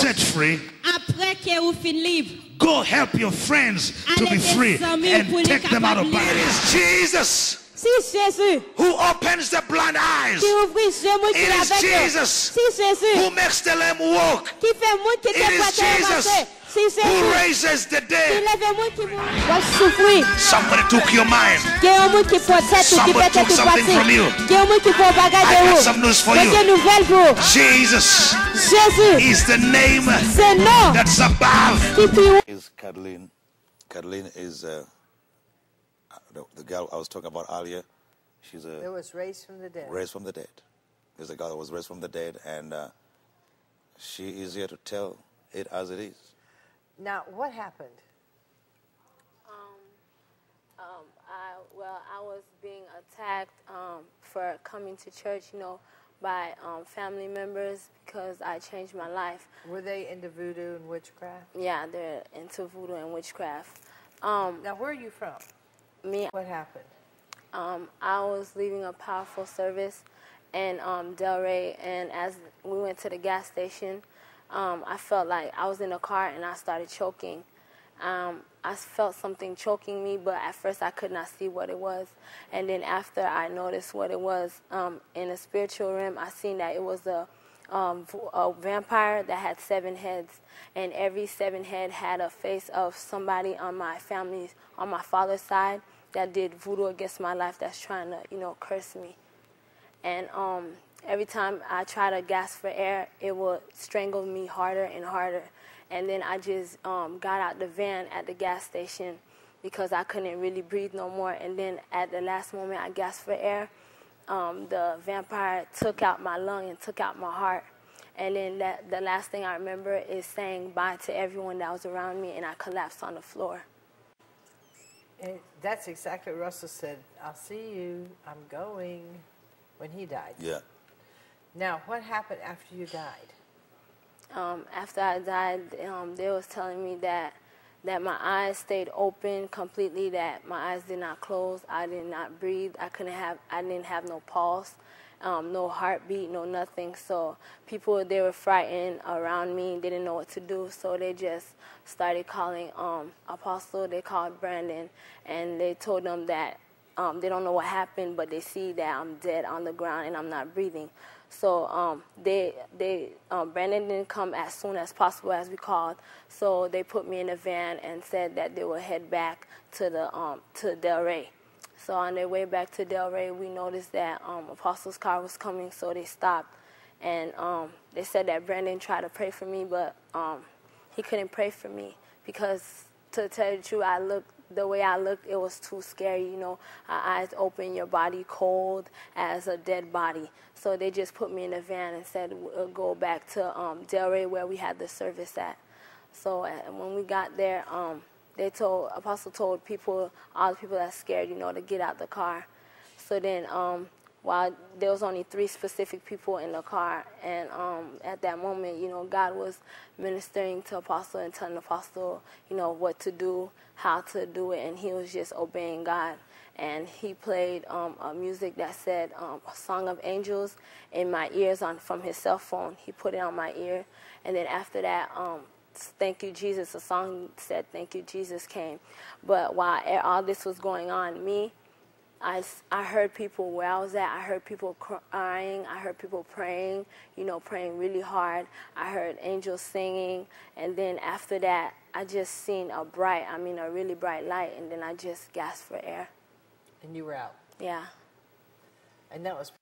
set free, après que vous fin libre, go help your friends to be free and take them out of bondage. It is Jesus si Jésus who opens the blind eyes. qui ouvre les yeux It is Jesus si Jésus who makes the lame walk. qui fait monde qui It is Jesus si who Jésus raises the qui dead. lève monde qui va souffrir. Somebody took your mind. Il y a un monde qui protège qui Somebody peut took something from you. Il y a un monde qui peut bagager I got vous. some news for J'ai you. une nouvelle pour vous. Jesus Jésus, is the name c'est nom that's above. qui puis Is Kathleen. Kathleen is the girl I was talking about earlier. She's That was raised from the dead. raised from the dead. There's a girl that was raised from the dead, and she is here to tell it as it is. Now, what happened? I was being attacked for coming to church, by family members because I changed my life. Were they into voodoo and witchcraft? Yeah, they're into voodoo and witchcraft. Now, where are you from? Me, What happened? I was leaving a powerful service in Delray, and as we went to the gas station, I felt like I was in a car and I started choking. I felt something choking me, but at first I could not see what it was. And then after I noticed what it was, in the spiritual realm, I seen that it was a vampire that had 7 heads, and every 7 head had a face of somebody on my father's side that did voodoo against my life, that's trying to, curse me. And every time I try to gasp for air, it would strangle me harder and harder. And then I just got out the van at the gas station because I couldn't really breathe no more. And then at the last moment I gasped for air, the vampire took out my lung and took out my heart. And then the last thing I remember is saying bye to everyone that was around me, and I collapsed on the floor. And that's exactly what Russell said. I'll see you. I'm going. When he died. Yeah. Now, what happened after you died? After I died, they was telling me that my eyes stayed open completely, that my eyes did not close, I did not breathe, I didn't have no pulse, no heartbeat, no nothing. So people, they were frightened around me, they didn't know what to do, so they just started calling Apostle. They called Brandon, and they told them that they don't know what happened, but they see that I'm dead on the ground and I'm not breathing. So Brandon didn't come as soon as possible as we called. So they put me in a van and said that they would head back to Delray. So on their way back to Delray, we noticed that Apostle's car was coming, so they stopped. And they said that Brandon tried to pray for me, but he couldn't pray for me because, to tell you the truth, the way I looked, it was too scary, Our eyes open, your body cold as a dead body. So they just put me in a van and said we'll go back to Delray where we had the service at. So when we got there, Apostle told people, all the people that's scared, to get out the car. So then while there was only 3 specific people in the car, and at that moment, God was ministering to Apostle and telling Apostle, what to do, how to do it, and he was just obeying God. And he played a music that said a Song of Angels in my ears from his cell phone. He put it on my ear, and then after that, Thank You Jesus, a song said Thank You Jesus came. But while all this was going on, I heard people where I was at. I heard people crying. I heard people praying, praying really hard. I heard angels singing. And then after that, I just seen a really bright light. And then I just gasped for air. And you were out? Yeah. And that was